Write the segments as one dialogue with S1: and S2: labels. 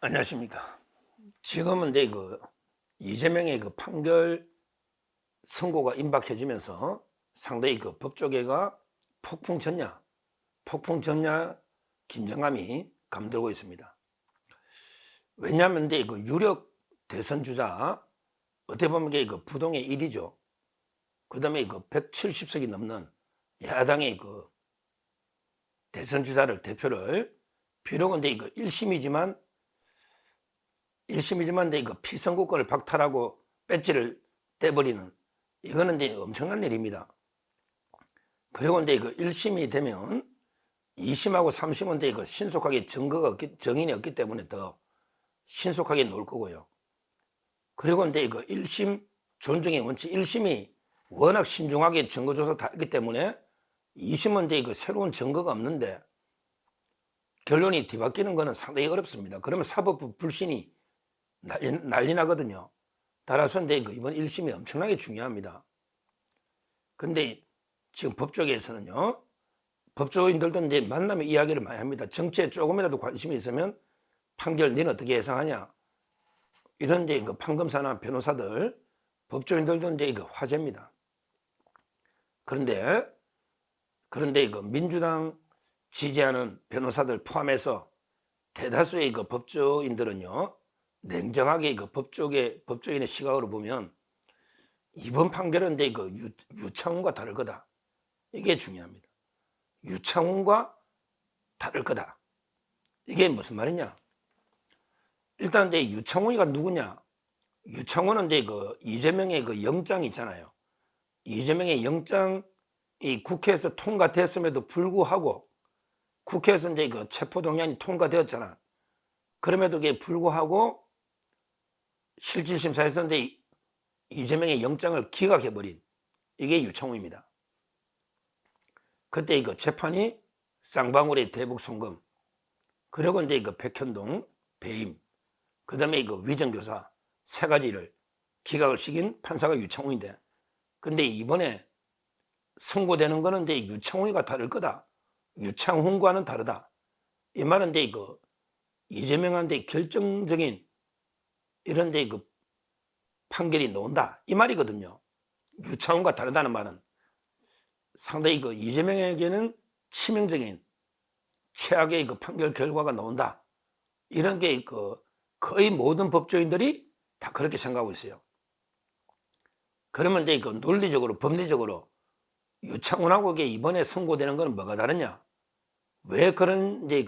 S1: 안녕하십니까. 지금은 이제 이재명의 판결 선고가 임박해지면서 상당히 법조계가 폭풍 전야 긴장감이 감돌고 있습니다. 왜냐하면 이제 유력 대선 주자, 어떻게 보면 이게 부동의 1위죠. 그 다음에 170석이 넘는 야당의 대선 주자를 대표를, 비록은 이제 1심이지만 피선거권을 박탈하고 배지를 떼버리는, 이거는 이제 엄청난 일입니다. 그리고 이제 1심이 되면 2심하고 3심은 이제 신속하게 정인이 없기 때문에 더 신속하게 놓을 거고요. 그리고 이제 1심 존중의 원칙, 1심이 워낙 신중하게 증거조사 다 했기 때문에 2심은 이제 새로운 증거가 없는데 결론이 뒤바뀌는 것은 상당히 어렵습니다. 그러면 사법부 불신이 난리 나거든요. 따라서 이제 이번 1심이 엄청나게 중요합니다. 근데 지금 법조계에서는요, 법조인들도 이제 만나면 이야기를 많이 합니다. 정치에 조금이라도 관심이 있으면 판결 너는 어떻게 예상하냐, 이런 이제 판검사나 변호사들, 법조인들도 이제 화제입니다. 그런데 민주당 지지하는 변호사들 포함해서 대다수의 법조인들은요, 냉정하게 법조인의 시각으로 보면 이번 판결은 이제 유창훈과 다를 거다, 이게 중요합니다. 유창훈과 다를 거다. 이게 무슨 말이냐? 일단 이제 유창훈이가 누구냐? 유창훈은 이제 이재명의 영장이 있잖아요. 이재명의 영장이 국회에서 통과됐음에도 불구하고, 국회에서 이제 체포동의안이 통과되었잖아. 그럼에도 불구하고 실질심사에서 이제 이재명의 영장을 기각해버린, 이게 유창훈입니다. 그때 재판이 쌍방울의 대북송금, 그리고 이제 백현동 배임, 그 다음에 위정교사 세 가지를 기각을 시킨 판사가 유창훈인데, 근데 이번에 선고되는 거는 이제 유창훈이가 다를 거다, 유창훈과는 다르다, 이 말은 이제 이재명한테 결정적인 이런 데 판결이 나온다, 이 말이거든요. 유창훈과 다르다는 말은 상당히 이재명에게는 치명적인 최악의 판결 결과가 나온다, 이런 게 거의 모든 법조인들이 다 그렇게 생각하고 있어요. 그러면 이제 논리적으로, 법리적으로 유창훈하고 이번에 선고되는 건 뭐가 다르냐, 왜 그런 이제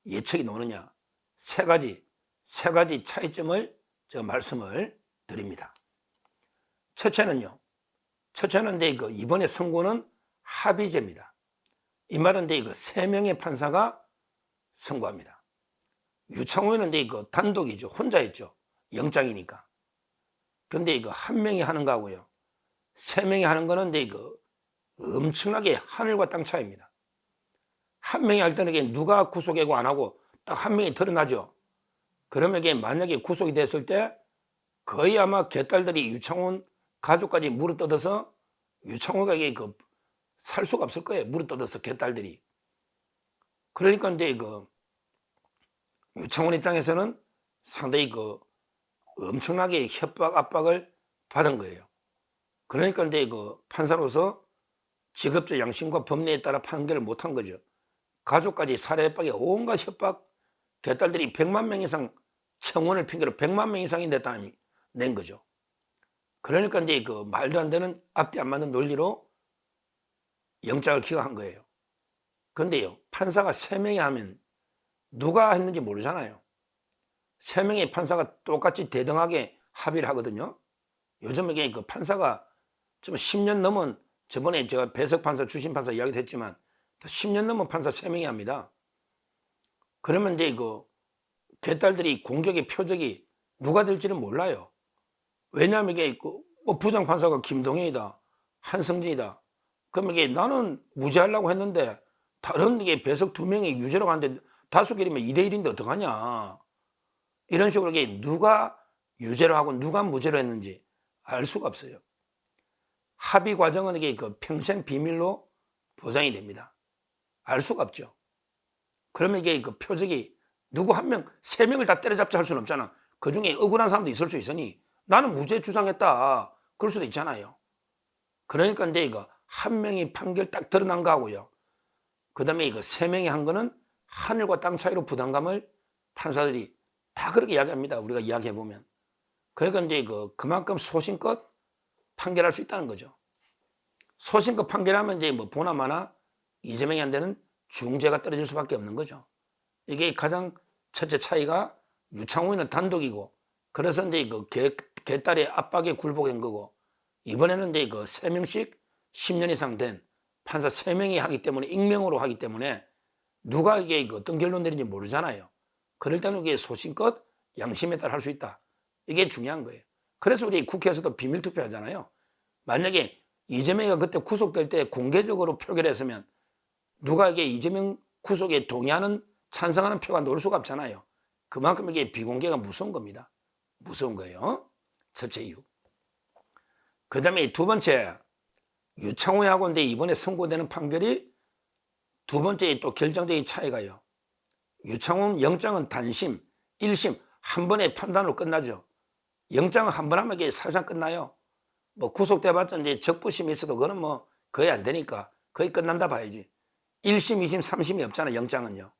S1: 예측이 나오느냐, 세 가지 차이점을 제가 말씀을 드립니다. 첫째는 이제 이번에 선고는 합의제입니다. 이 말은 이제 세 명의 판사가 선고합니다. 유창훈은 이제 단독이죠. 혼자 했죠. 영장이니까. 근데 한 명이 하는 거하고요, 세 명이 하는 거는 이제 엄청나게 하늘과 땅 차이입니다. 한 명이 할 때는 누가 구속예고 안 하고 딱 한 명이 드러나죠. 그러면 만약에 구속이 됐을 때 거의 아마 개딸들이 유창훈 가족까지 물어뜯어서 유창훈에게 살 수가 없을 거예요. 물어뜯어서 개딸들이. 그러니까 이제 유창훈 입장에서는 상당히 엄청나게 협박, 압박을 받은 거예요. 그러니까 이제 판사로서 직업적 양심과 법리에 따라 판결을 못한 거죠. 가족까지 살해 협박에 온갖 협박, 개딸들이 100만 명 이상 청원을 핑계로 100만 명 이상이 낸 거죠. 그러니까 이제 말도 안 되는, 앞뒤 안 맞는 논리로 영장을 기각한 거예요. 그런데요, 판사가 3명이 하면 누가 했는지 모르잖아요. 3명의 판사가 똑같이 대등하게 합의를 하거든요. 요즘에 판사가 좀 10년 넘은, 저번에 제가 배석 판사, 주심 판사 이야기도 했지만 10년 넘은 판사 3명이 합니다. 그러면 이제 개딸들이 공격의 표적이 누가 될지는 몰라요. 왜냐하면 이게 부장판사가 김동현이다, 한성진이다. 그러면 나는 무죄하려고 했는데 다른 배석 2명이 유죄로 가는데 5개이면 2대1인데 어떡하냐, 이런 식으로 누가 유죄로 하고 누가 무죄로 했는지 알 수가 없어요. 합의 과정은 평생 비밀로 보장이 됩니다. 알 수가 없죠. 그러면 표적이 누구 한 명, 세 명을 다 때려잡자 할 수는 없잖아. 그중에 억울한 사람도 있을 수 있으니 나는 무죄 주장했다. 그럴 수도 있잖아요. 그러니까 이제 이거 한 명이 판결 딱 드러난 거하고요. 그 다음에 이거 세 명이 한 거는 하늘과 땅 차이로 부담감을 판사들이 다 그렇게 이야기합니다. 우리가 이야기해보면. 그러니까 이제 그만큼 소신껏 판결할 수 있다는 거죠. 소신껏 판결하면 이제 뭐 보나마나 이재명이 한 데는 중죄가 떨어질 수밖에 없는 거죠. 이게 가장 첫째 차이가 유창호는 단독이고, 그래서 이제 개딸의 압박에 굴복한 거고, 이번에는 이제 세 명씩 10년 이상 된 판사 3명이 하기 때문에, 익명으로 하기 때문에 누가 이게 어떤 결론 내리는지 모르잖아요. 그럴 때는 이게 소신껏 양심에 따라 할 수 있다. 이게 중요한 거예요. 그래서 우리 국회에서도 비밀 투표하잖아요. 만약에 이재명이가 그때 구속될 때 공개적으로 표결했으면 누가 이게 이재명 구속에 동의하는, 찬성하는 표가 나올 수가 없잖아요. 그만큼 이게 비공개가 무서운 겁니다. 무서운 거예요. 첫째 이유. 그 다음에 두 번째, 유창호하고인데 이번에 선고되는 판결이 두 번째 또 결정적인 차이가요. 유창호 영장은 단심, 1심 한 번의 판단으로 끝나죠. 영장은 한 번 하면 이게 사실상 끝나요. 뭐 구속돼봤자 이제 적부심이 있어도 그거는 뭐 거의 안 되니까 거의 끝난다 봐야지. 1심, 2심, 3심이 없잖아, 영장은요.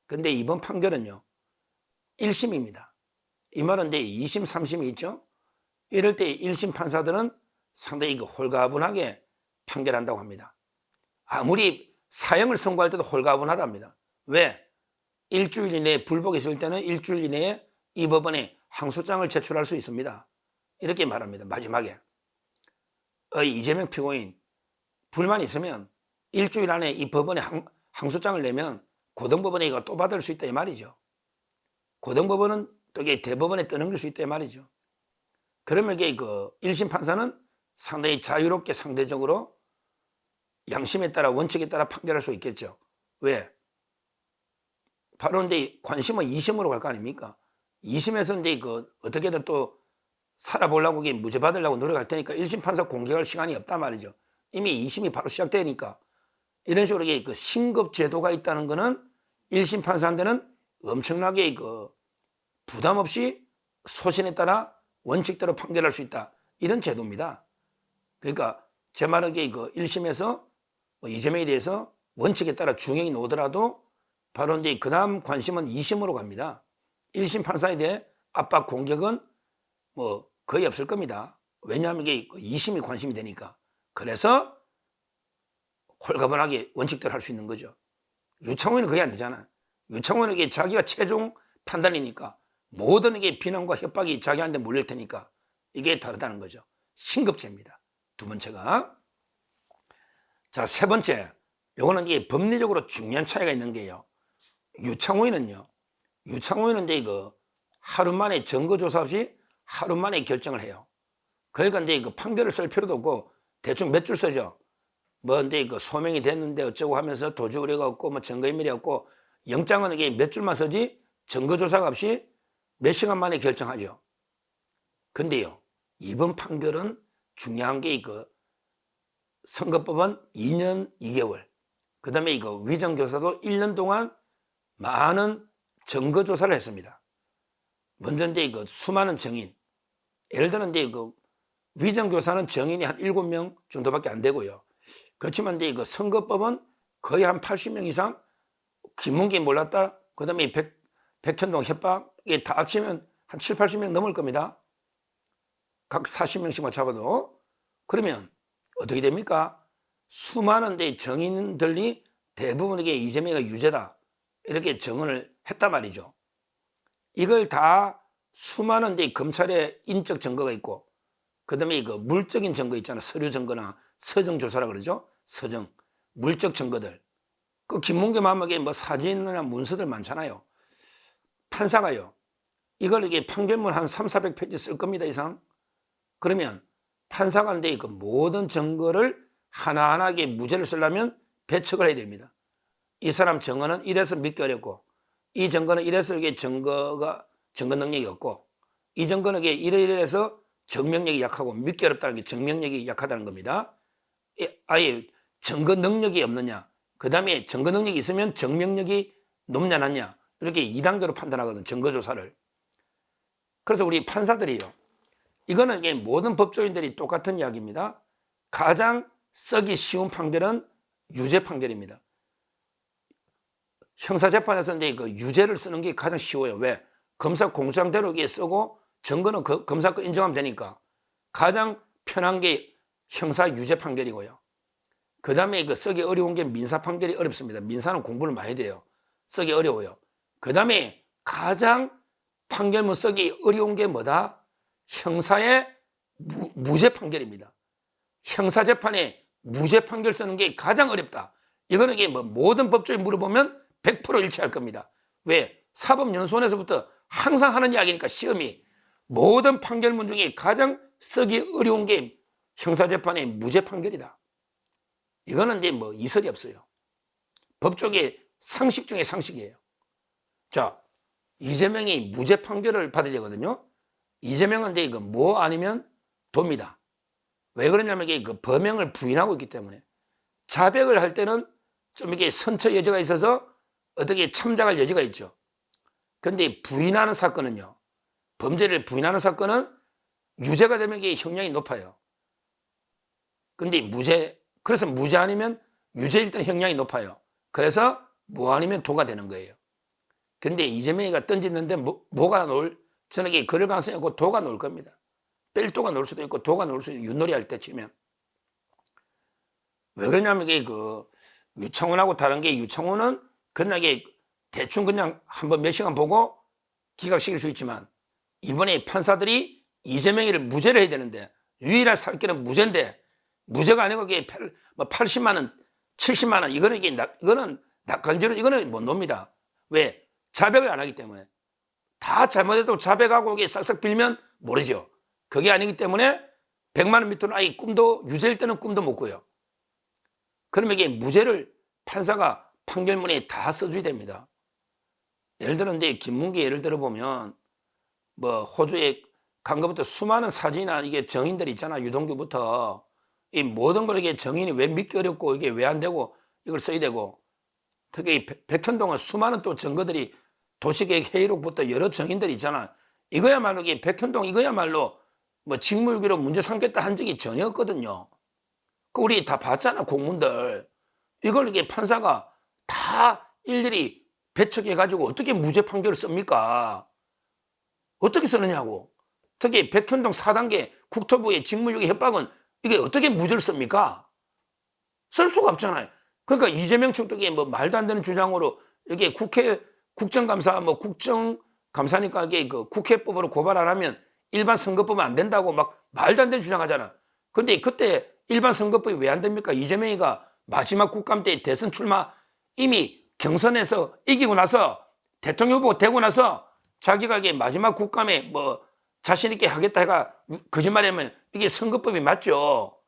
S1: 근데 이번 판결은요, 1심입니다. 이 말은 이제 2심, 3심이 있죠. 이럴 때 1심 판사들은 상당히 홀가분하게 판결한다고 합니다. 아무리 사형을 선고할 때도 홀가분하답니다. 왜? 일주일 이내에 불복이 있을 때는 일주일 이내에 이 법원에 항소장을 제출할 수 있습니다. 이렇게 말합니다. 마지막에 이재명 피고인 불만이 있으면 일주일 안에 이 법원에 항소장을 내면 고등법원에 이거 또 받을 수 있다 이 말이죠. 고등법원은 또 이게 대법원에 떠넘길 수 있다 이 말이죠. 그러면 이게 1심 판사는 상당히 자유롭게 상대적으로 양심에 따라 원칙에 따라 판결할 수 있겠죠. 왜? 바로 이제 관심은 2심으로 갈 거 아닙니까? 2심에서 이제 어떻게든 또 살아보려고 무죄 받으려고 노력할 테니까 1심 판사 공개할 시간이 없단 말이죠. 이미 2심이 바로 시작되니까. 이런 식으로 이게 신급 제도가 있다는 거는 1심 판사한테는 엄청나게 부담 없이 소신에 따라 원칙대로 판결할 수 있다. 이런 제도입니다. 그러니까 제 말은 이게 1심에서 이재명에 대해서 원칙에 따라 중형이 나오더라도 바로 이제 그 다음 관심은 2심으로 갑니다. 1심 판사에 대해 압박 공격은 뭐 거의 없을 겁니다. 왜냐하면 이게 2심이 관심이 되니까. 그래서 홀가분하게 원칙대로 할 수 있는 거죠. 유창호는 그게 안 되잖아. 유창호는 이게 자기가 최종 판단이니까 모든 이게 비난과 협박이 자기한테 몰릴 테니까 이게 다르다는 거죠. 신급제입니다. 두 번째가. 자, 세 번째. 요거는 이게 법리적으로 중요한 차이가 있는 게요. 유창호인은요. 유창호인은 이제 하루 만에 증거조사 없이 하루 만에 결정을 해요. 그러니까 이제 판결을 쓸 필요도 없고 대충 몇 줄 쓰죠. 뭐 이제 소명이 됐는데 어쩌고 하면서 도주 우려가 없고 뭐 증거인멸이 없고, 영장은 이게 몇 줄만 쓰지 증거조사가 없이 몇 시간 만에 결정하죠. 근데요, 이번 판결은 중요한 게 선거법은 2년 2개월, 그 다음에 위정교사도 1년 동안 많은 증거조사를 했습니다. 먼저 이제 수많은 증인, 예를 들어 이제 위정교사는 증인이 한 7명 정도밖에 안 되고요. 그렇지만 이제 선거법은 거의 한 80명 이상, 김문기 몰랐다, 그 다음에 백현동 협박, 이게 다 합치면 한 7, 80명 넘을 겁니다. 각 40명씩만 잡아도. 그러면 어떻게 됩니까? 수많은 정인들이 대부분에게 이재명이 유죄다 이렇게 증언을 했단 말이죠. 이걸 다 수많은 검찰의 인적 증거가 있고, 그 다음에 물적인 증거 있잖아. 서류 증거나 서정 조사라 그러죠. 서정, 물적 증거들. 그 김문겸 마음에 뭐 사진이나 문서들 많잖아요. 판사가요, 이걸 이게 판결문 한 3, 400페이지 쓸 겁니다, 이상. 그러면 판사가 이제 모든 증거를 하나하나게 무죄를 쓰려면 배척을 해야 됩니다. 이 사람 증거는 이래서 믿기 어렵고, 이 증거는 이래서 이게 증거 능력이 없고, 이 증거는 이게 이래서 증명력이 약하고 믿기 어렵다는 게 증명력이 약하다는 겁니다. 아예 증거 능력이 없느냐, 그 다음에 증거 능력이 있으면 증명력이 높냐 낮냐, 이렇게 2단계로 판단하거든, 증거조사를. 그래서 우리 판사들이요, 이거는 이게 모든 법조인들이 똑같은 이야기입니다. 가장 쓰기 쉬운 판결은 유죄 판결입니다. 형사재판에서 이제 그 유죄를 쓰는 게 가장 쉬워요. 왜? 검사 공소장대로 이게 쓰고 증거는 검사 거 인정하면 되니까. 가장 편한 게 형사 유죄 판결이고요. 그 다음에 그 쓰기 어려운 게 민사 판결이 어렵습니다. 민사는 공부를 많이 돼요. 쓰기 어려워요. 그 다음에 가장 판결문 쓰기 어려운 게 뭐다? 형사의 무죄 판결입니다. 형사재판에 무죄 판결 쓰는 게 가장 어렵다. 이거는 이게 뭐 모든 법조인 물어보면 100% 일치할 겁니다. 왜? 사법연수원에서부터 항상 하는 이야기니까, 시험이 모든 판결문 중에 가장 쓰기 어려운 게 형사재판의 무죄 판결이다. 이거는 이제 뭐 이설이 없어요. 법조계 상식 중에 상식이에요. 자, 이재명이 무죄 판결을 받아야 되거든요. 이재명은 이제 이거 뭐 아니면 돕니다. 왜 그러냐면 이게 그 범행을 부인하고 있기 때문에. 자백을 할 때는 좀 이게 선처 여지가 있어서 어떻게 참작할 여지가 있죠. 그런데 부인하는 사건은요, 범죄를 부인하는 사건은 유죄가 되면 이게 형량이 높아요. 근데 그래서 무죄 아니면 유죄일 때는 형량이 높아요. 그래서 뭐 아니면 도가 되는 거예요. 근데 이재명이가 던지는데 뭐가 저는 이게 그럴 가능성이 없고 도가 나올 겁니다. 뺄도가 나올 수도 있고 도가 나올 수도 있고, 윷놀이 할 때 치면. 왜 그러냐면 이게 그 유창훈하고 다른 게, 유창훈은 그냥 이게 대충 그냥 한번 몇 시간 보고 기각시킬 수 있지만, 이번에 판사들이 이재명이를 무죄를 해야 되는데, 유일한 살 길은 무죄인데, 무죄가 아니고 이게 80만 원, 70만 원, 이거는 낙관죄로 이거는 못 놉니다. 왜? 자백을 안 하기 때문에. 다 잘못해도 자백하고 이게 싹싹 빌면 모르죠. 그게 아니기 때문에 100만 원 밑으로는 아예 유죄일 때는 꿈도 못 꿔요. 그러면 이게 무죄를 판사가 판결문에 다 써줘야 됩니다. 예를 들어 이제 김문기 예를 들어 보면, 뭐 호주에 간 것부터 수많은 사진이나 이게 정인들 있잖아. 유동규부터 이 모든 걸 이게 정인이 왜 믿기 어렵고 이게 왜 안 되고 이걸 써야 되고, 특히 백현동은 수많은 또 증거들이 도시계획 회의록부터 여러 정인들이 있잖아. 이거야말로 이게 백현동 이거야말로 뭐 직무유기로 문제 삼겠다 한 적이 전혀 없거든요. 그 우리 다 봤잖아, 공문들. 이걸 이게 판사가 다 일일이 배척해가지고 어떻게 무죄 판결을 씁니까? 어떻게 쓰느냐고. 특히 백현동 4단계 국토부의 직무유기 협박은 이게 어떻게 무죄를 씁니까? 쓸 수가 없잖아요. 그러니까 이재명 측도 뭐 말도 안 되는 주장으로 이게 국정감사, 뭐 국정감사니까 이게 그 국회법으로 고발 안 하면 일반 선거법은 안 된다고 막 말도 안 되는 주장하잖아. 근데 그때 일반 선거법이 왜 안 됩니까? 이재명이가 마지막 국감 때 대선 출마 이미 경선에서 이기고 나서 대통령 후보 되고 나서 자기가 이게 마지막 국감에 뭐 자신있게 하겠다 해가 거짓말하면 이게 선거법이 맞죠.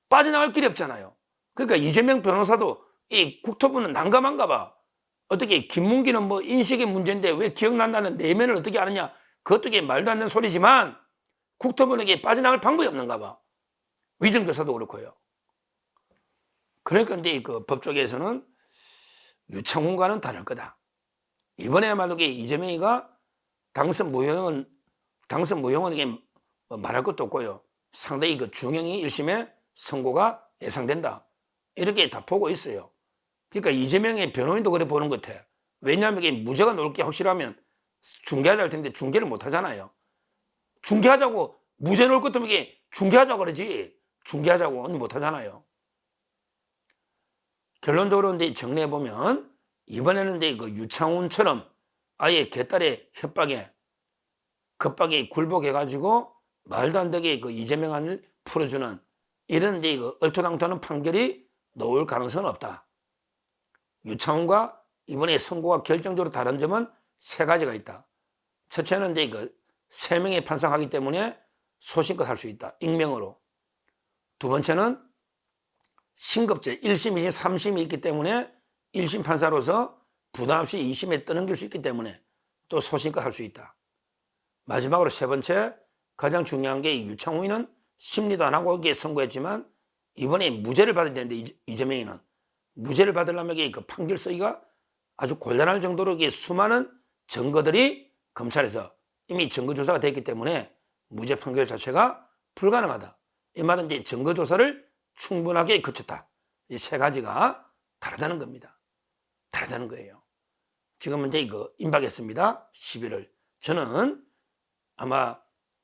S1: 빠져나갈 길이 없잖아요. 그러니까 이재명 변호사도 이 국토부는 난감한가 봐. 어떻게 김문기는 뭐 인식의 문제인데 왜 기억난다는 내면을 어떻게 아느냐. 그것도 이게 말도 안 되는 소리지만 국토부는 이게 빠져나갈 방법이 없는가 봐. 위정교사도 그렇고요. 그러니까 이제 그 법조계에서는 유창훈과는 다를 거다. 이번에야말로 이재명이가 당선 무효는 이게 말할 것도 없고요. 상당히 그 중형이 1심의 선고가 예상된다. 이렇게 다 보고 있어요. 그러니까 이재명의 변호인도 그래 보는 것 같아. 왜냐하면 이게 무죄가 나올 게 확실하면 중개하자 할 텐데 중개를 못 하잖아요. 중개하자고 무죄 나올 것 같으면 이게 중개하자고 그러지. 중개하자고 못 하잖아요. 결론적으로 이제 정리해 보면 이번에는 이제 그 유창훈처럼 아예 개딸의 급박에 굴복해가지고 말도 안 되게 그 이재명을 풀어주는 이런 이제 그 얼토당토하는 판결이 나올 가능성은 없다. 유창훈과 이번에 선고가 결정적으로 다른 점은 세 가지가 있다. 첫째는 이제 그 세 명의 판사가 하기 때문에 소신껏 할 수 있다. 익명으로. 두 번째는 신급제 1심, 2심, 3심이 있기 때문에 1심 판사로서 부담 없이 2심에 떠넘길 수 있기 때문에 또 소신껏 할 수 있다. 마지막으로 세 번째, 가장 중요한 게 유창훈이는 심리도 안 하고 이게 선고했지만 이번에 무죄를 받아야 되는데 이재명이는 무죄를 받으려면 그 판결 쓰기가 아주 곤란할 정도로 이게 수많은 증거들이 검찰에서 이미 증거조사가 됐기 때문에 무죄 판결 자체가 불가능하다. 이 말은 이제 증거조사를 충분하게 거쳤다. 이 세 가지가 다르다는 겁니다. 다르다는 거예요. 지금은 이제 이거 임박했습니다. 11월. 저는 아마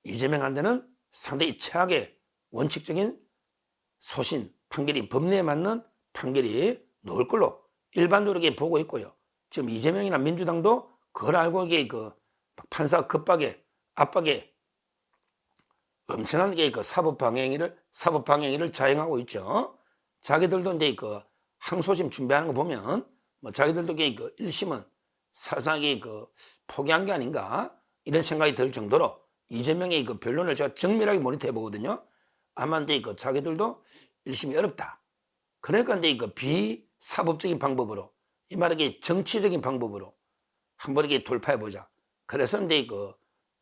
S1: 이재명한테는 상당히 최악의 원칙적인 소신, 판결이 법리에 맞는 판결이 나올 걸로 일반적으로 보고 있고요. 지금 이재명이나 민주당도 그걸 알고 이게 그 판사 급박에 압박에 엄청난 게 그 사법 방해를 자행하고 있죠. 자기들도 이제 그 항소심 준비하는 거 보면 뭐 자기들도 그 1심은 사상이 그 포기한 게 아닌가 이런 생각이 들 정도로 이재명의 그 변론을 제가 정밀하게 모니터해 보거든요. 아마 이제 그 자기들도 1심이 어렵다. 그러니까 이제 그 비사법적인 방법으로 이 말하기 정치적인 방법으로 한번 이렇게 돌파해 보자. 그래서 이제 그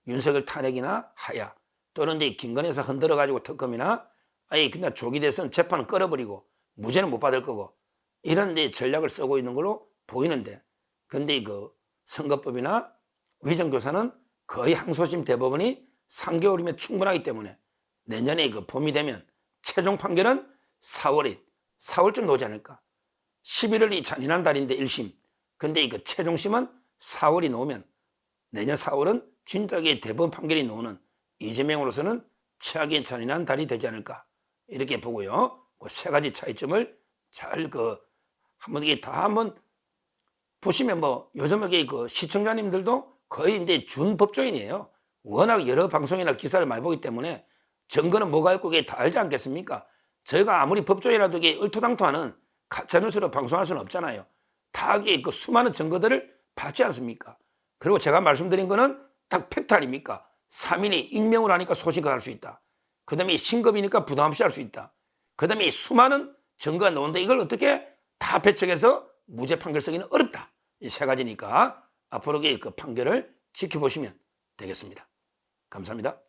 S1: 윤석열 탄핵이나 하야 또는 이제 김건희에서 흔들어 가지고 특검이나 아예 그냥 조기 대선 재판은 끌어버리고 무죄는 못 받을 거고 이런 데 전략을 쓰고 있는 걸로 보이는데 근데 그 선거법이나 위정교사는 거의 항소심 대법원이 3개월이면 충분하기 때문에 내년에 그 봄이 되면 최종 판결은 4월쯤 나오지 않을까. 11월이 잔인한 달인데 1심. 근데 그 최종심은 4월이 나오면 내년 4월은 진작에 대법원 판결이 나오는 이재명으로서는 최악의 잔인한 달이 되지 않을까. 이렇게 보고요. 그 세 가지 차이점을 잘 한번 이게 다 한번 보시면 뭐 요즘에 그 시청자님들도 거의 이제 준법조인이에요. 워낙 여러 방송이나 기사를 많이 보기 때문에 증거는 뭐가 있고 그게 다 알지 않겠습니까? 저희가 아무리 법조인이라도 이게 얼토당토하는 가짜뉴스로 방송할 수는 없잖아요. 다 이게 그 수많은 증거들을 받지 않습니까? 그리고 제가 말씀드린 거는 딱 팩트 아닙니까? 3인이 익명을 하니까 소신가 할 수 있다. 그 다음에 신급이니까 부담 없이 할 수 있다. 그 다음에 수많은 증거가 나오는데 이걸 어떻게 다 배척해서 무죄 판결 쓰기는 어렵다. 이 세 가지니까 앞으로 그 판결을 지켜보시면 되겠습니다. 감사합니다.